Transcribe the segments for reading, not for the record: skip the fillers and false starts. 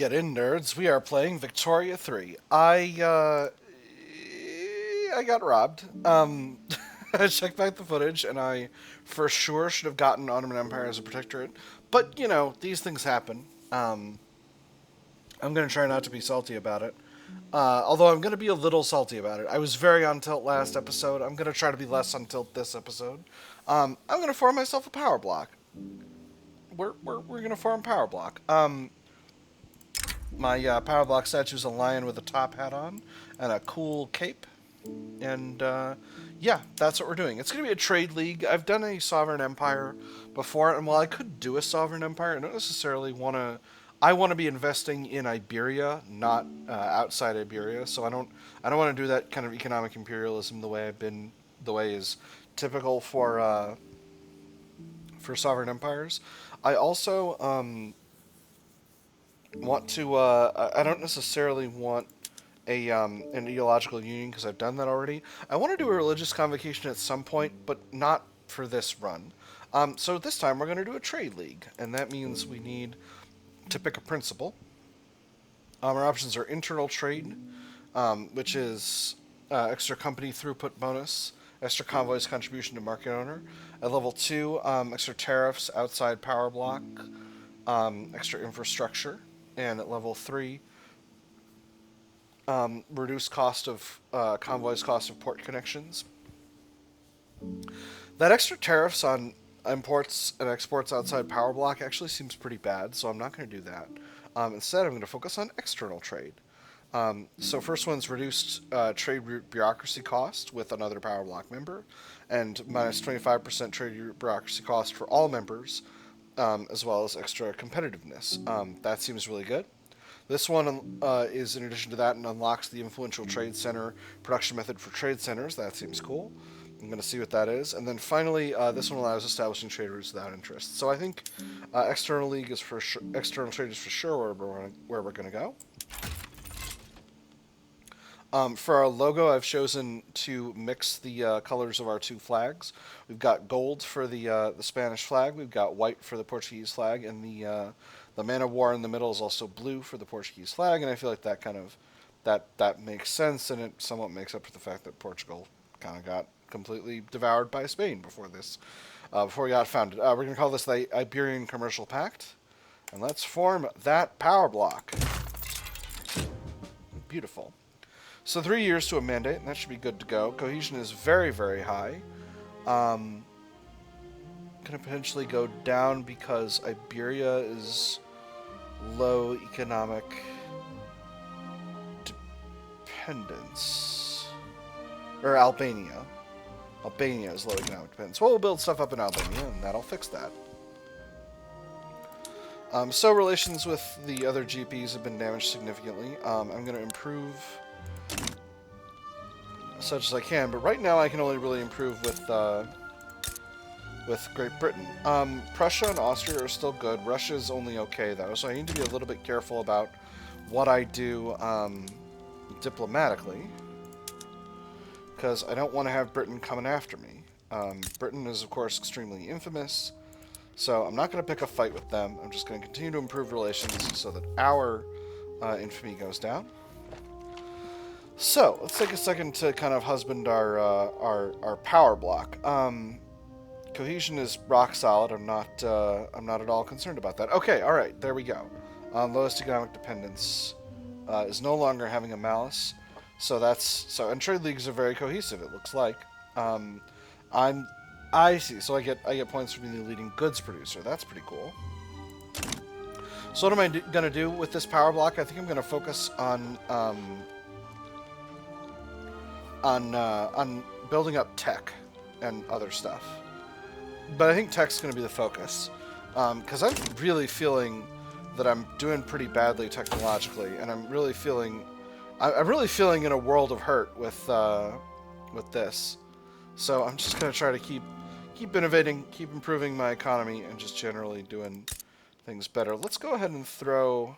Get in, nerds. We are playing Victoria 3. I got robbed. I checked back the footage, and I for sure should have gotten Ottoman Empire as a protectorate. But, you know, these things happen. I'm going to try not to be salty about it. Although I'm going to be a little salty about it. I was very on tilt last episode. I'm going to try to be less on tilt this episode. I'm going to form myself a power block. We're going to form power block. My power block statue is a lion with a top hat on and a cool cape. And yeah, that's what we're doing. It's going to be a trade league. I've done a sovereign empire before, and while I could do a sovereign empire, I don't necessarily want to. I want to be investing in Iberia, not outside Iberia. So I don't. I don't want to do that kind of economic imperialism the way is typical for sovereign empires. I also want to. I don't necessarily want an ideological union because I've done that already. I want to do a religious convocation at some point, but not for this run. So this time we're going to do a trade league, and that means we need to pick a principle. Our options are internal trade, which is extra company throughput bonus, extra convoys contribution to market owner. At level 2, extra tariffs outside power block, extra infrastructure. And at level 3, reduced cost of convoys, cost of port connections. That extra tariffs on imports and exports outside power block actually seems pretty bad, so I'm not going to do that. Instead, I'm going to focus on external trade. So first one's reduced trade bureaucracy cost with another power block member, and minus 25% trade bureaucracy cost for all members, as well as extra competitiveness. That seems really good. This one is in addition to that and unlocks the influential trade center production method for trade centers. That seems cool. I'm going to see what that is. And then finally, this one allows establishing trade routes without interest. So I think external league is for external trade is for sure where we're going to go. For our logo, I've chosen to mix the colors of our two flags. We've got gold for the Spanish flag. We've got white for the Portuguese flag, and the man of war in the middle is also blue for the Portuguese flag. And I feel like that kind of that makes sense, and it somewhat makes up for the fact that Portugal kind of got completely devoured by Spain before we got founded. We're going to call this the Iberian Commercial Pact, and let's form that power block. Beautiful. So 3 years to a mandate, and that should be good to go. Cohesion is very, very high. Going to potentially go down because Iberia is low economic dependence. Or Albania. Albania is low economic dependence. Well, we'll build stuff up in Albania, and that'll fix that. So relations with the other GPs have been damaged significantly. I'm going to improve such as I can, but right now I can only really improve with Great Britain. Prussia and Austria are still good. Russia's only okay though, so I need to be a little bit careful about what I do diplomatically, because I don't want to have Britain coming after me. Britain is of course extremely infamous, so I'm not going to pick a fight with them. I'm just going to continue to improve relations so that our infamy goes down. So let's take a second to kind of husband our power block. Cohesion is rock solid. I'm not at all concerned about that. Okay, all right, there we go. Lowest economic dependence is no longer having a malice, and trade leagues are very cohesive. It looks like. I see. So I get points for being the leading goods producer. That's pretty cool. So what am I going to do with this power block? I think I'm going to focus on building up tech and other stuff. But I think tech's going to be the focus, because I'm really feeling that I'm doing pretty badly technologically, and I'm really feeling in a world of hurt with this. So I'm just going to try to keep innovating, keep improving my economy, and just generally doing things better. Let's go ahead and throw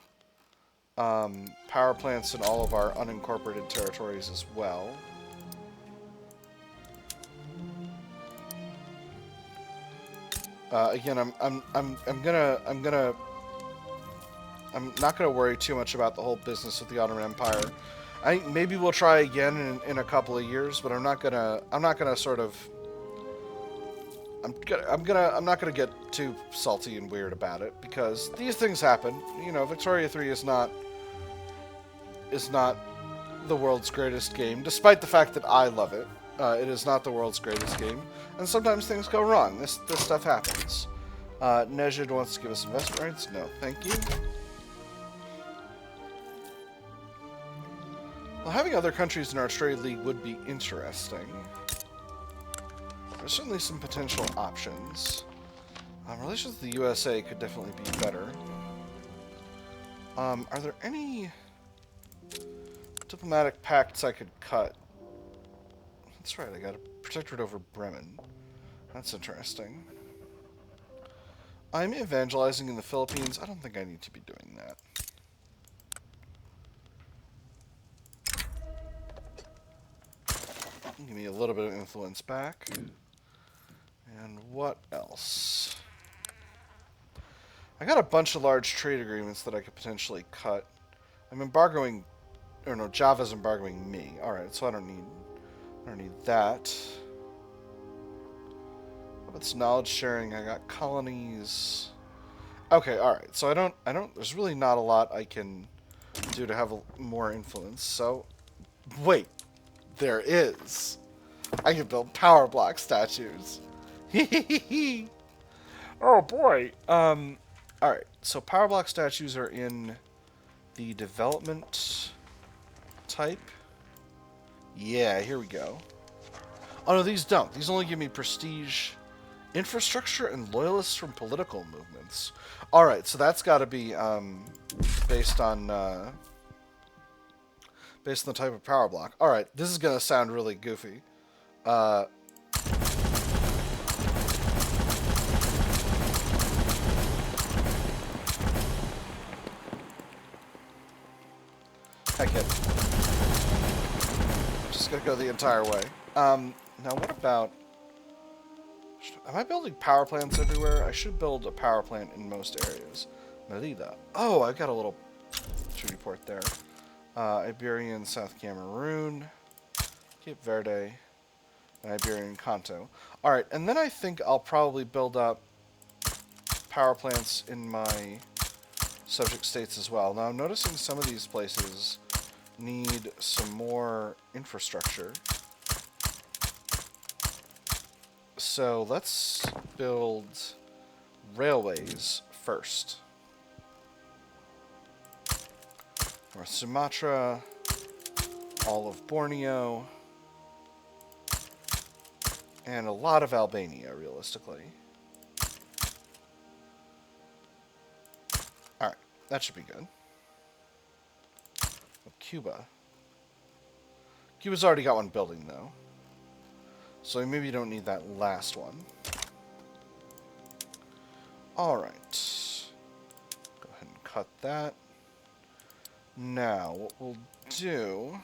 power plants in all of our unincorporated territories as well. Again, I'm gonna I'm not going to worry too much about the whole business with the Ottoman Empire. I think maybe we'll try again in a couple of years, but I'm not gonna sort of. I'm not gonna get too salty and weird about it because these things happen. You know, Victoria 3 is not the world's greatest game, despite the fact that I love it. It is not the world's greatest game, and sometimes things go wrong. This stuff happens. Nejid wants to give us investment rights. No, thank you. Well, having other countries in our trade league would be interesting. There's certainly some potential options. Relations with the USA could definitely be better. Are there any diplomatic pacts I could cut? That's right, I got a protectorate over Bremen. That's interesting. I'm evangelizing in the Philippines. I don't think I need to be doing that. Give me a little bit of influence back. And what else? I got a bunch of large trade agreements that I could potentially cut. I'm embargoing, or no, Java's embargoing me. All right, so I don't need that. What's knowledge sharing? I got colonies. Okay, all right. So I don't. There's really not a lot I can do to have more influence. So, wait. There is. I can build power block statues. Oh boy. Alright, so power block statues are in the development type. Yeah, here we go. Oh no, these don't. These only give me prestige, infrastructure, and loyalists from political movements. Alright, so that's gotta be based on the type of power block. Alright, this is gonna sound really goofy. Heck it. Just gonna go the entire way. Now what about... Am I building power plants everywhere? I should build a power plant in most areas. Melida. Oh, I got a little treaty port there. Iberian South Cameroon, Cape Verde, and Iberian Kanto. Alright, and then I think I'll probably build up power plants in my subject states as well. Now I'm noticing some of these places need some more infrastructure. So let's build railways first. North Sumatra, all of Borneo, and a lot of Albania, realistically. Alright, that should be good. Cuba. Cuba's already got one building, though. So maybe you don't need that last one. Alright. Go ahead and cut that. Now, what we'll do...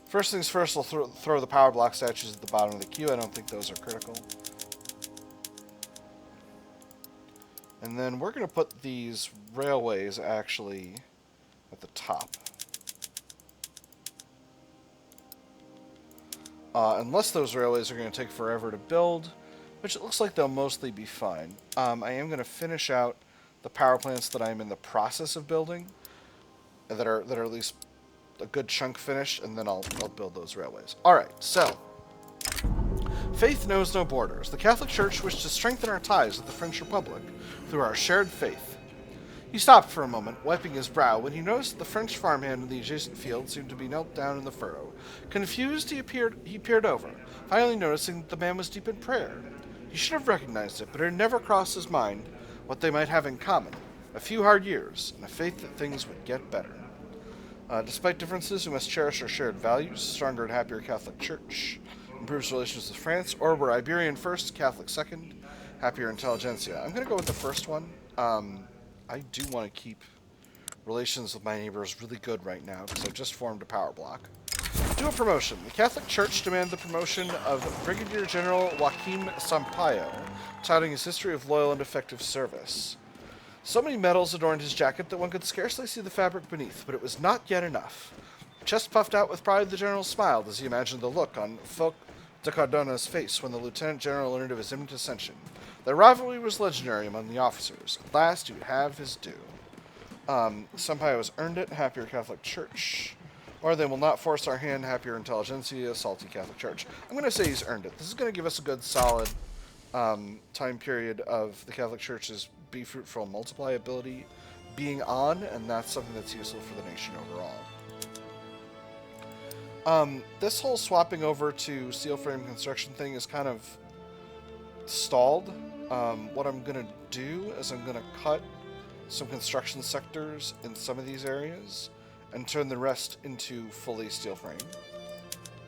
First things first, we'll throw the power block statues at the bottom of the queue. I don't think those are critical. And then we're going to put these railways, actually, at the top. Unless those railways are going to take forever to build, which it looks like they'll mostly be fine. I am going to finish out the power plants that I'm in the process of building, that are at least a good chunk finished, and then I'll build those railways. Alright, so faith knows no borders. The Catholic Church wished to strengthen our ties with the French Republic through our shared faith. He stopped for a moment, wiping his brow, when he noticed that the French farmhand in the adjacent field seemed to be knelt down in the furrow. Confused, he peered over, finally noticing that the man was deep in prayer. He should have recognized it, but it had never crossed his mind what they might have in common: a few hard years, and a faith that things would get better. Despite differences, we must cherish our shared values. Stronger and happier Catholic Church improves relations with France, or we're Iberian first, Catholic second, happier intelligentsia. I'm going to go with the first one. I do want to keep relations with my neighbors really good right now, because I've just formed a power block. Do a promotion. The Catholic Church demanded the promotion of Brigadier General Joaquim Sampaio, touting his history of loyal and effective service. So many metals adorned his jacket that one could scarcely see the fabric beneath, but it was not yet enough. Chest puffed out with pride, the general smiled as he imagined the look on Folk de Cardona's face when the lieutenant general learned of his imminent ascension. Their rivalry was legendary among the officers. At last, he would have his due. Senpai has earned it, happier Catholic Church. Or they will not force our hand, happier intelligentsia, salty Catholic Church. I'm going to say he's earned it. This is going to give us a good, solid time period of the Catholic Church's be fruitful and multiply ability being on, and that's something that's useful for the nation overall. This whole swapping over to steel frame construction thing is kind of stalled. What I'm going to do is I'm going to cut some construction sectors in some of these areas and turn the rest into fully steel frame.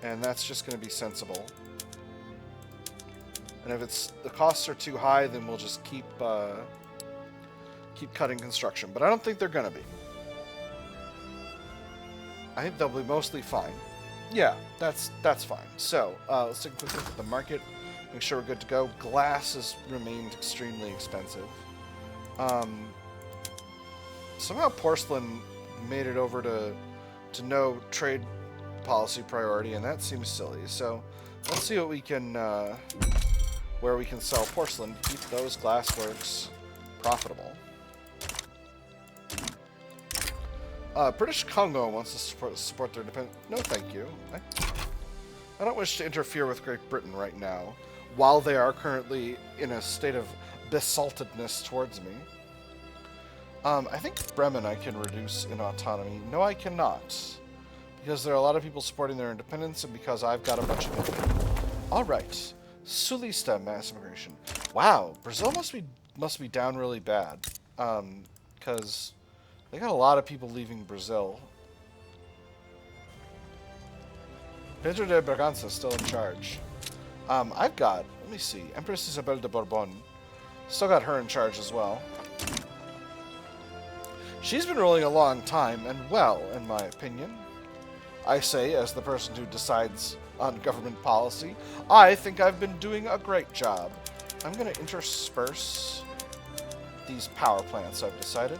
And that's just going to be sensible. And if the costs are too high, then we'll just keep cutting construction. But I don't think they're going to be. I think they'll be mostly fine. Yeah, that's fine. So, let's take a quick look at the market. Make sure we're good to go. Glass has remained extremely expensive. Somehow porcelain made it over to no trade policy priority, and that seems silly. So, let's see what we can, where we can sell porcelain to keep those glassworks profitable. British Congo wants to support their independence. No, thank you. I don't wish to interfere with Great Britain right now, while they are currently in a state of besaltedness towards me. I think Bremen I can reduce in autonomy. No, I cannot. Because there are a lot of people supporting their independence, and because I've got a bunch of it. Alright. Sulista mass immigration. Wow, Brazil must be down really bad. Because they got a lot of people leaving Brazil. Pedro de Bragança is still in charge. I've got, let me see, Empress Isabel de Bourbon. Still got her in charge as well. She's been ruling a long time, and well, in my opinion. I say, as the person who decides on government policy, I think I've been doing a great job. I'm going to intersperse these power plants, I've decided.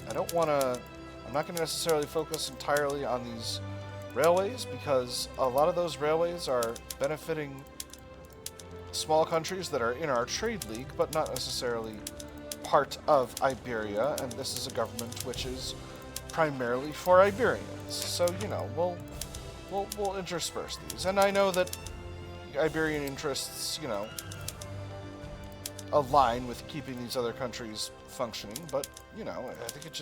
I'm not going to necessarily focus entirely on these railways, because a lot of those railways are benefiting small countries that are in our trade league, but not necessarily part of Iberia, and this is a government which is primarily for Iberians. So, you know, we'll intersperse these. And I know that Iberian interests, you know, align with keeping these other countries functioning, but, you know, I think it's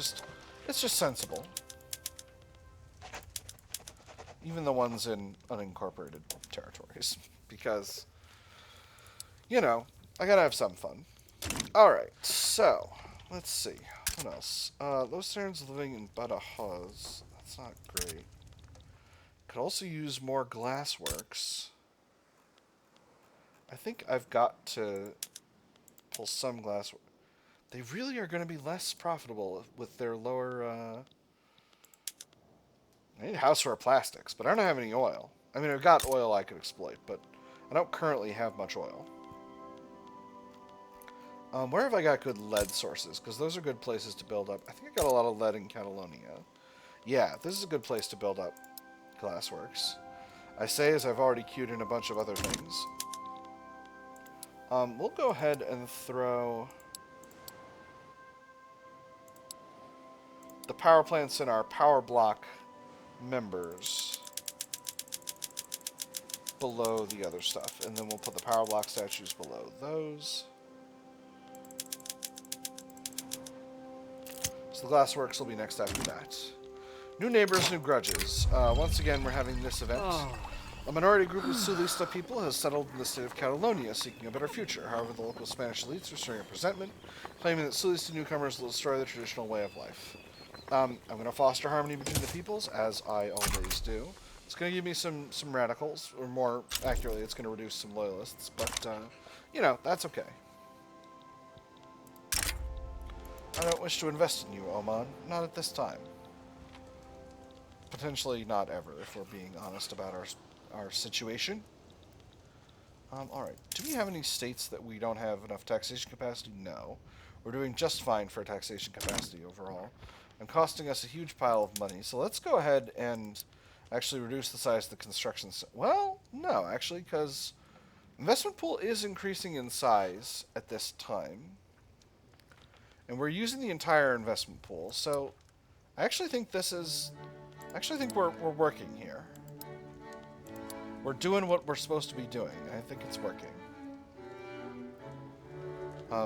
just sensible. Even the ones in unincorporated territories, because, you know, I gotta have some fun. Alright, so, let's see. What else? Those Terrans living in Badajoz. That's not great. Could also use more glassworks. I think I've got to pull some glasswork. They really are going to be less profitable with their lower... I need houseware plastics, but I don't have any oil. I mean, I've got oil I could exploit, but I don't currently have much oil. Where have I got good lead sources? Because those are good places to build up. I think I got a lot of lead in Catalonia. Yeah, this is a good place to build up glassworks. I say as I've already queued in a bunch of other things. We'll go ahead and throw the power plants in our power block members below the other stuff. And then we'll put the power block statues below those. So the glassworks will be next after that. New neighbors, new grudges. Once again, we're having this event. A minority group of Sulista people has settled in the state of Catalonia, seeking a better future. However, the local Spanish elites are stirring up resentment, claiming that Sulista newcomers will destroy the traditional way of life. I'm going to foster harmony between the peoples, as I always do. It's going to give me some radicals, or more accurately, it's going to reduce some loyalists, but, you know, that's okay. I don't wish to invest in you, Oman. Not at this time. Potentially not ever, if we're being honest about our situation. Alright. Do we have any states that we don't have enough taxation capacity? No. We're doing just fine for taxation capacity overall. And costing us a huge pile of money. So let's go ahead and actually reduce the size of the construction. Well, no, actually, because investment pool is increasing in size at this time. And we're using the entire investment pool. So I actually think this is... I actually think we're working here. We're doing what we're supposed to be doing. I think it's working.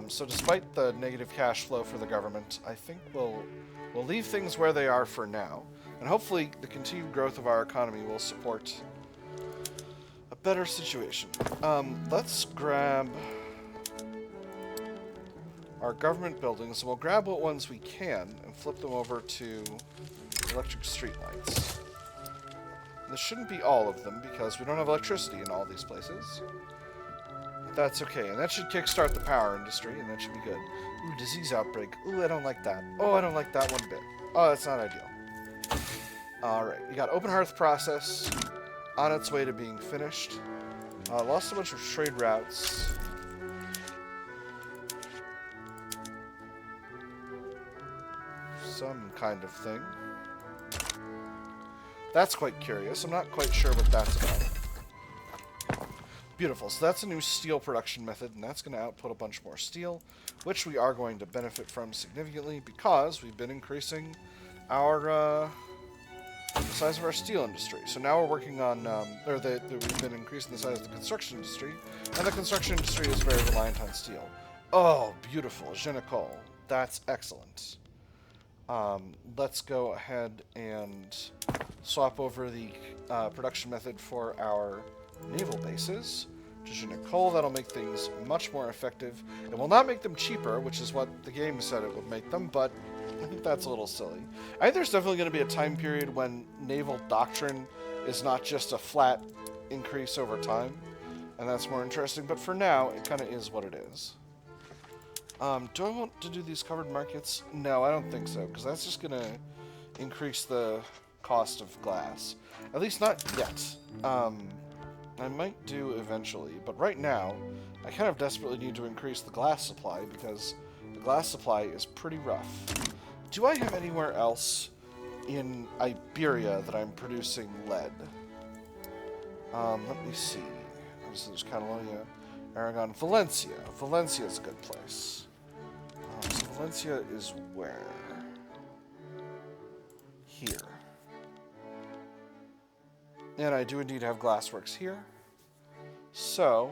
So despite the negative cash flow for the government, I think we'll leave things where they are for now. And hopefully the continued growth of our economy will support a better situation. Let's grab our government buildings, and we'll grab what ones we can and flip them over to electric streetlights. This shouldn't be all of them, because we don't have electricity in all these places. That's okay, and that should kickstart the power industry, and that should be good. Ooh, disease outbreak. Ooh, I don't like that. Oh, I don't like that one bit. Oh, that's not ideal. Alright, we got open hearth process on its way to being finished. Lost a bunch of trade routes. Some kind of thing. That's quite curious. I'm not quite sure what that's about. Beautiful. So that's a new steel production method, and that's going to output a bunch more steel, which we are going to benefit from significantly because we've been increasing our the size of our steel industry. So now we're working on, we've been increasing the size of the construction industry, and the construction industry is very reliant on steel. Oh, beautiful. Je ne colle. That's excellent. Let's go ahead and swap over the production method for our naval bases to je ne colle. That'll make things much more effective. It will not make them cheaper, which is what the game said it would make them, but I think that's a little silly. I think there's definitely going to be a time period when naval doctrine is not just a flat increase over time, and that's more interesting, but for now, it kind of is what it is. Do I want to do these covered markets? No, I don't think so, because that's just going to increase the cost of glass. At least not yet. I might do eventually, but right now, I kind of desperately need to increase the glass supply, because the glass supply is pretty rough. Do I have anywhere else in Iberia that I'm producing lead? Let me see. There's Catalonia, Aragon, Valencia. Valencia is a good place. So Valencia is where? Here. And I do indeed have glassworks here. So,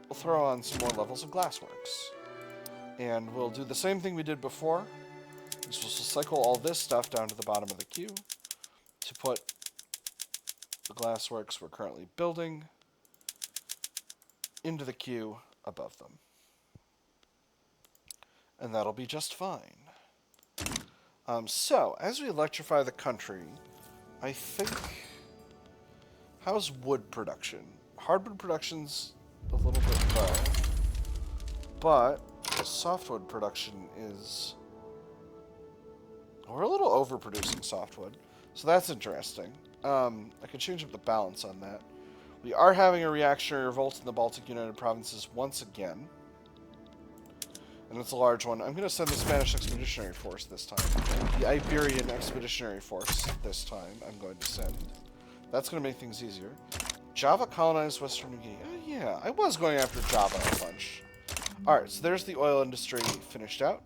we'll throw on some more levels of glassworks. And we'll do the same thing we did before. We'll cycle all this stuff down to the bottom of the queue to put the glassworks we're currently building into the queue above them. And that'll be just fine. So, as we electrify the country, I think... How's wood production? Hardwood production's a little bit low, but softwood production is... We're a little overproducing softwood, so that's interesting. I could change up the balance on that. We are having a reactionary revolt in the Baltic United Provinces once again. And it's a large one. I'm going to send the Spanish Expeditionary Force this time. The Iberian Expeditionary Force this time I'm going to send. That's going to make things easier. Java colonized Western New Guinea. Oh, yeah, I was going after Java a bunch. Alright, so there's the oil industry finished out.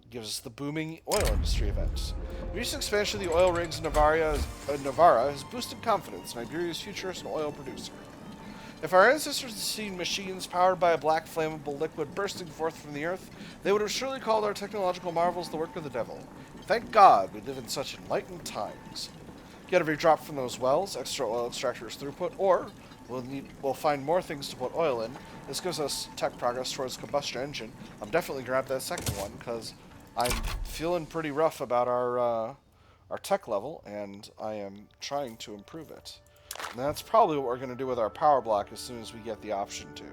Gives us the booming oil industry event. Recent expansion of the oil rigs in Navarra has boosted confidence in Iberia's future as an oil producer. If our ancestors had seen machines powered by a black flammable liquid bursting forth from the earth, they would have surely called our technological marvels the work of the devil. Thank God we live in such enlightened times. Get every drop from those wells, extra oil extractors throughput, or we'll find more things to put oil in. This gives us tech progress towards combustion engine. I'm definitely grab that second one because I'm feeling pretty rough about our tech level, and I am trying to improve it. And that's probably what we're going to do with our power block as soon as we get the option to.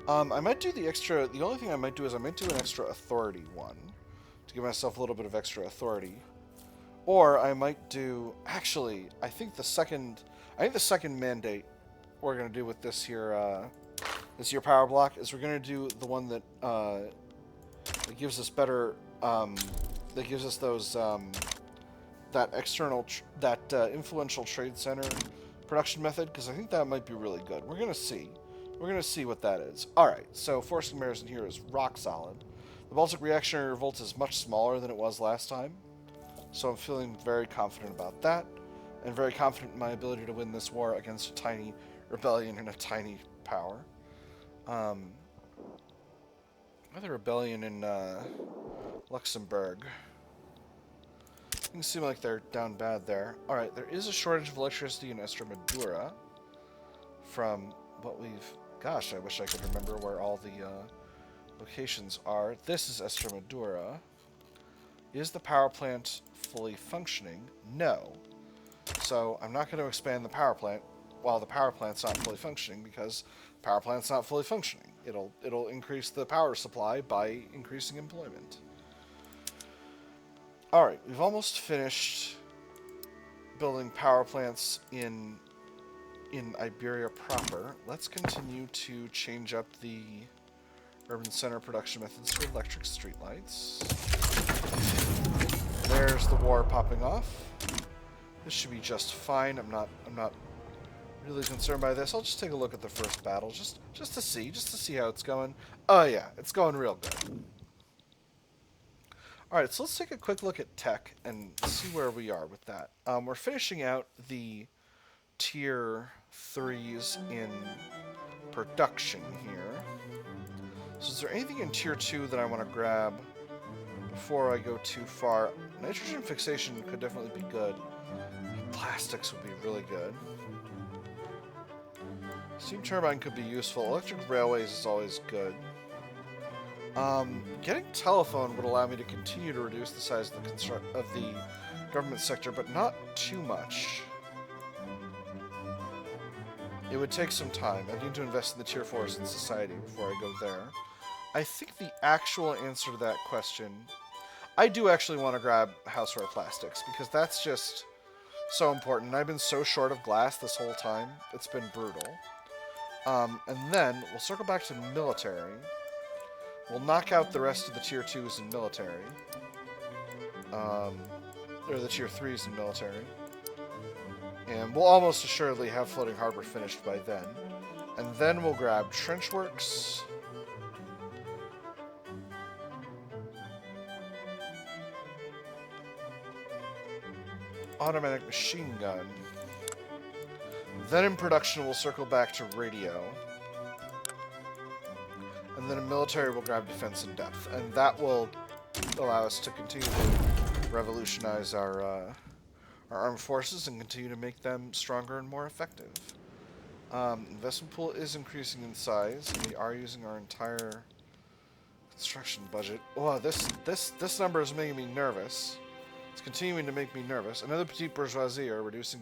I might do the extra... The only thing I might do is I might do an extra authority one to give myself a little bit of extra authority. Or I might do... Actually, I think the second mandate we're going to do with this here is your power block, is we're going to do the one that gives us better, that gives us those, that external, influential trade center production method, because I think that might be really good. We're going to see. We're going to see what that is. Alright, so forcing mares in here is rock solid. The Baltic reactionary revolt is much smaller than it was last time, so I'm feeling very confident about that, and very confident in my ability to win this war against a tiny rebellion and a tiny power. Another rebellion in Luxembourg. Things seem like they're down bad there. Alright, there is a shortage of electricity in Extremadura from what we've... Gosh, I wish I could remember where all the locations are. This is Extremadura. Is the power plant fully functioning? No. So I'm not going to expand the power plant while the power plant's not fully functioning, because the power plant's not fully functioning. It'll increase the power supply by increasing employment. Alright, we've almost finished building power plants in Iberia proper. Let's continue to change up the urban center production methods for electric streetlights. There's the war popping off. This should be just fine. I'm not really concerned by this. I'll just take a look at the first battle just to see how it's going. Oh yeah, it's going real good. Alright, so let's take a quick look at tech and see where we are with that. We're finishing out the tier 3s in production here. So is there anything in tier 2 that I want to grab before I go too far? Nitrogen fixation could definitely be good. Plastics would be really good. Steam turbine could be useful. Electric railways is always good. Getting telephone would allow me to continue to reduce the size of the government sector, but not too much. It would take some time. I need to invest in the tier 4s in society before I go there. I think the actual answer to that question... I do actually want to grab houseware plastics, because that's just so important. I've been so short of glass this whole time. It's been brutal. And then we'll circle back to military. We'll knock out the rest of the tier 2s in military. Or the tier 3s in military. And we'll almost assuredly have Floating Harbor finished by then. And then we'll grab Trench Works. Automatic Machine Gun. Then in production we'll circle back to radio. And then in military we'll grab Defense in Depth. And that will allow us to continue to revolutionize our armed forces and continue to make them stronger and more effective. Investment pool is increasing in size, and we are using our entire construction budget. Oh, this number is making me nervous. It's continuing to make me nervous. Another petite bourgeoisie are reducing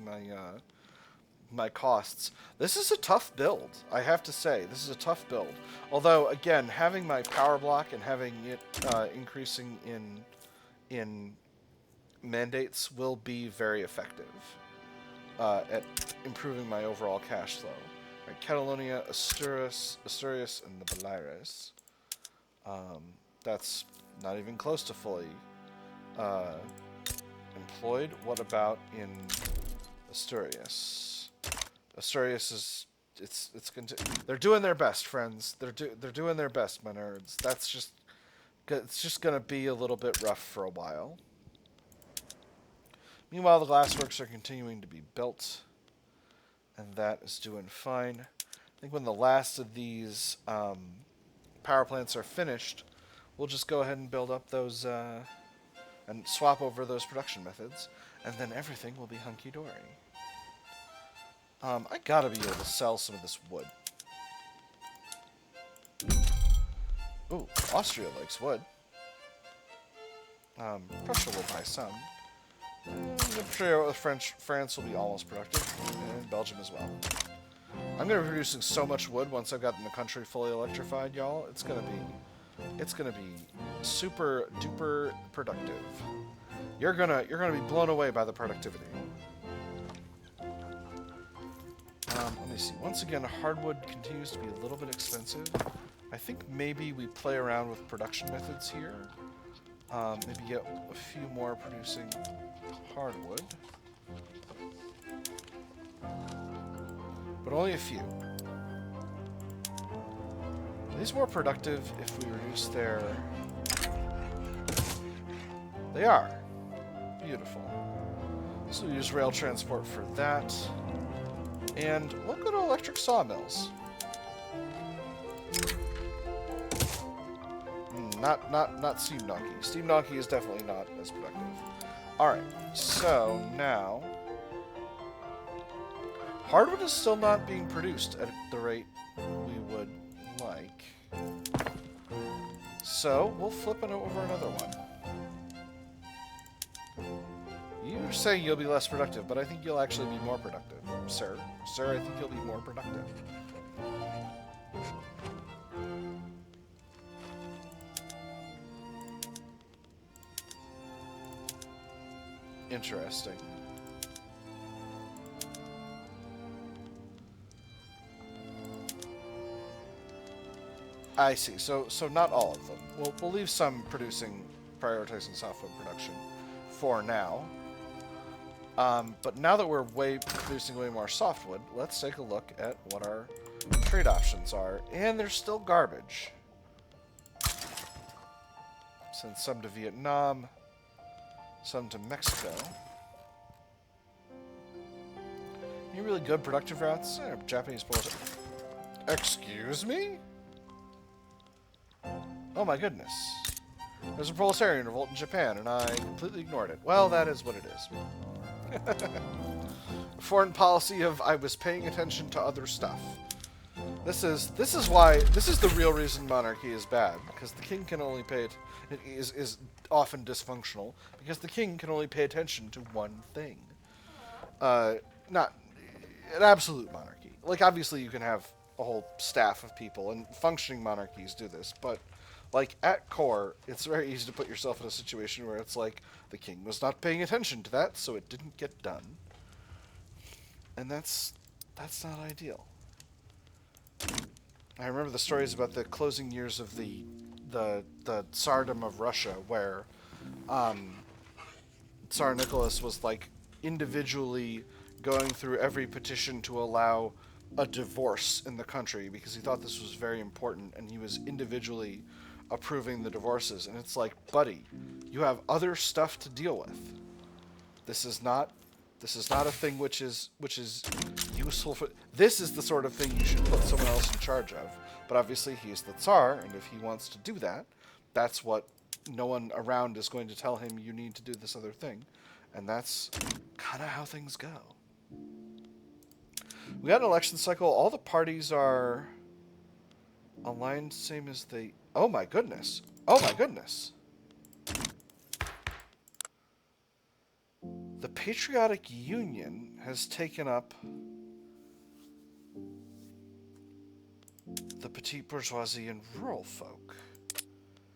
my costs. This is a tough build, I have to say. This is a tough build. Although, again, having my power block and having it increasing in mandates will be very effective at improving my overall cash flow. Right, Catalonia, Asturias, and the Baleares. That's not even close to fully employed. What about in Asturias? Asturias is they're doing their best, friends. They're doing their best, my nerds. It's just gonna be a little bit rough for a while. Meanwhile, the glassworks are continuing to be built, and that is doing fine. I think when the last of these power plants are finished, we'll just go ahead and build up those and swap over those production methods, and then everything will be hunky-dory. I gotta be able to sell some of this wood. Ooh, Austria likes wood. Prussia will buy some. France will be almost productive, and Belgium as well. I'm gonna be producing so much wood once I've gotten the country fully electrified, y'all. It's gonna be super duper productive. You're gonna be blown away by the productivity. Let me see. Once again, hardwood continues to be a little bit expensive. I think maybe we play around with production methods here. Maybe get a few more producing hardwood. But only a few. Are these more productive if we reduce their... They are. Beautiful. So we use rail transport for that. And we'll go to electric sawmills. Not steam donkey. Steam donkey is definitely not as productive. Alright, so now... hardwood is still not being produced at the rate we would like. So, we'll flip it over another one. You're saying you'll be less productive, but I think you'll actually be more productive, sir. Sir, I think you'll be more productive. Interesting. I see. So not all of them. We'll leave some prioritizing softwood production for now. But now that we're producing way more softwood, let's take a look at what our trade options are. And they're still garbage. Send some to Vietnam, some to Mexico. Any really good productive routes? Japanese bullshit. Excuse me? Oh my goodness. There's a proletarian revolt in Japan, and I completely ignored it. Well, that is what it is. Foreign policy of I was paying attention to other stuff. This is the real reason monarchy is bad, because the king can only is often dysfunctional because the king can only pay attention to one thing. Not an absolute monarchy. Like, obviously you can have a whole staff of people, and functioning monarchies do this, but like at core, it's very easy to put yourself in a situation where it's like the king was not paying attention to that, so it didn't get done. And that's not ideal. I remember the stories about the closing years of the Tsardom of Russia, where Tsar Nicholas was like individually going through every petition to allow a divorce in the country because he thought this was very important, and he was individually approving the divorces. And it's like, buddy, you have other stuff to deal with. This is not a thing which is useful for... This is the sort of thing you should put someone else in charge of. But obviously he's the Tsar, and if he wants to do that, that's what no one around is going to tell him, you need to do this other thing. And that's kind of how things go. We got an election cycle. All the parties are aligned, same as the... Oh my goodness. Oh my goodness. The Patriotic Union has taken up the petite bourgeoisie and rural folk.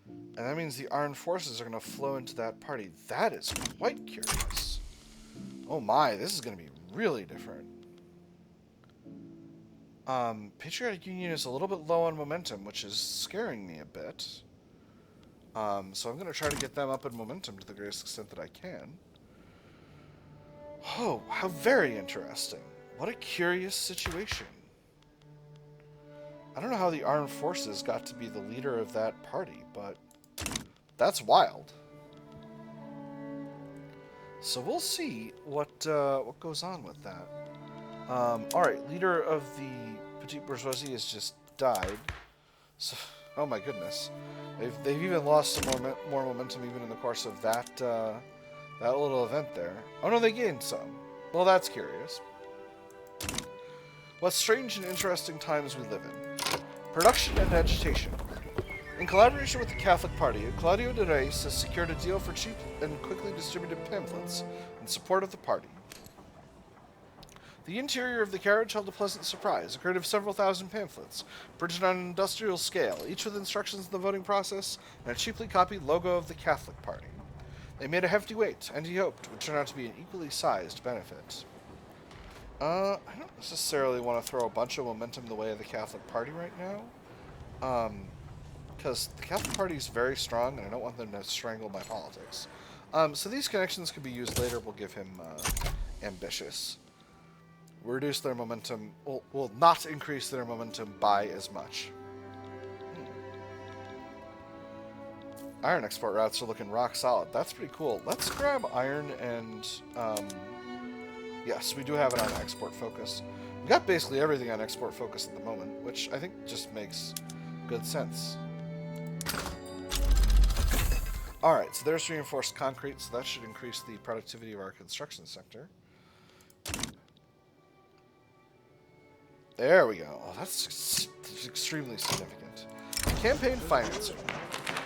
And that means the armed forces are going to flow into that party. That is quite curious. Oh my, this is going to be really different. Patriotic Union is a little bit low on momentum, which is scaring me a bit. So I'm going to try to get them up in momentum to the greatest extent that I can. Oh, how very interesting. What a curious situation. I don't know how the armed forces got to be the leader of that party, but that's wild. So we'll see what goes on with that. Alright, leader of the petite bourgeoisie has just died. So, oh my goodness. They've even lost some more momentum even in the course of that little event there. Oh no, they gained some. Well, that's curious. What strange and interesting times we live in. Production and agitation. In collaboration with the Catholic Party, Claudio de Reis has secured a deal for cheap and quickly distributed pamphlets in support of the party. The interior of the carriage held a pleasant surprise, a crate of several thousand pamphlets, printed on an industrial scale, each with instructions on the voting process and a cheaply copied logo of the Catholic Party. They made a hefty weight, and he hoped would turn out to be an equally sized benefit. I don't necessarily want to throw a bunch of momentum the way of the Catholic Party right now. Because the Catholic Party is very strong, and I don't want them to strangle my politics. So these connections could be used later. We'll give him ambitious. We'll reduce their momentum. We'll not increase their momentum by as much. Iron export routes are looking rock solid. That's pretty cool. Let's grab iron and... yes, we do have it on export focus. We've got basically everything on export focus at the moment, which I think just makes good sense. Alright, so there's reinforced concrete, so that should increase the productivity of our construction sector. There we go. Oh, that's extremely significant. Campaign financing.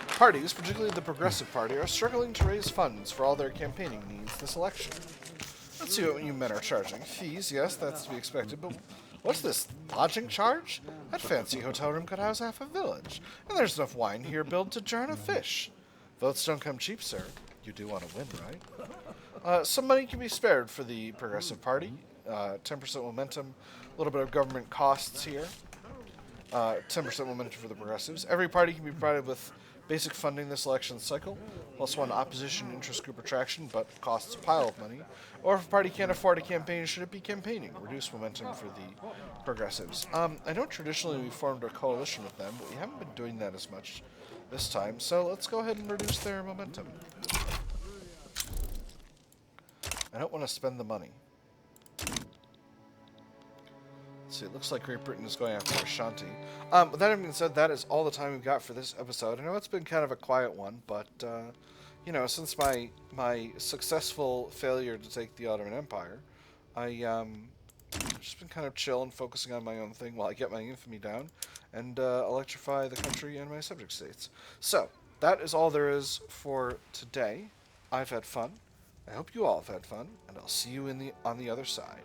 Parties, particularly the Progressive Party, are struggling to raise funds for all their campaigning needs this election. Let's see what you men are charging. Fees, yes, that's to be expected, but what's this? Lodging charge? That fancy hotel room could house half a village. And there's enough wine here billed to jar a fish. Votes don't come cheap, sir. You do want to win, right? Some money can be spared for the Progressive Party. 10% momentum, a little bit of government costs here. 10% momentum for the Progressives. Every party can be provided with basic funding this election cycle, plus one opposition interest group attraction, but costs a pile of money. Or if a party can't afford a campaign, should it be campaigning? Reduce momentum for the Progressives. I know traditionally we formed a coalition with them, but we haven't been doing that as much this time, so let's go ahead and reduce their momentum. I don't want to spend the money. Let's see, it looks like Great Britain is going after Ashanti. But that being said, that is all the time we've got for this episode. I know it's been kind of a quiet one, but, you know, since my successful failure to take the Ottoman Empire, I've just been kind of chill and focusing on my own thing while I get my infamy down and electrify the country and my subject states. So, that is all there is for today. I've had fun. I hope you all have had fun, and I'll see you on the other side.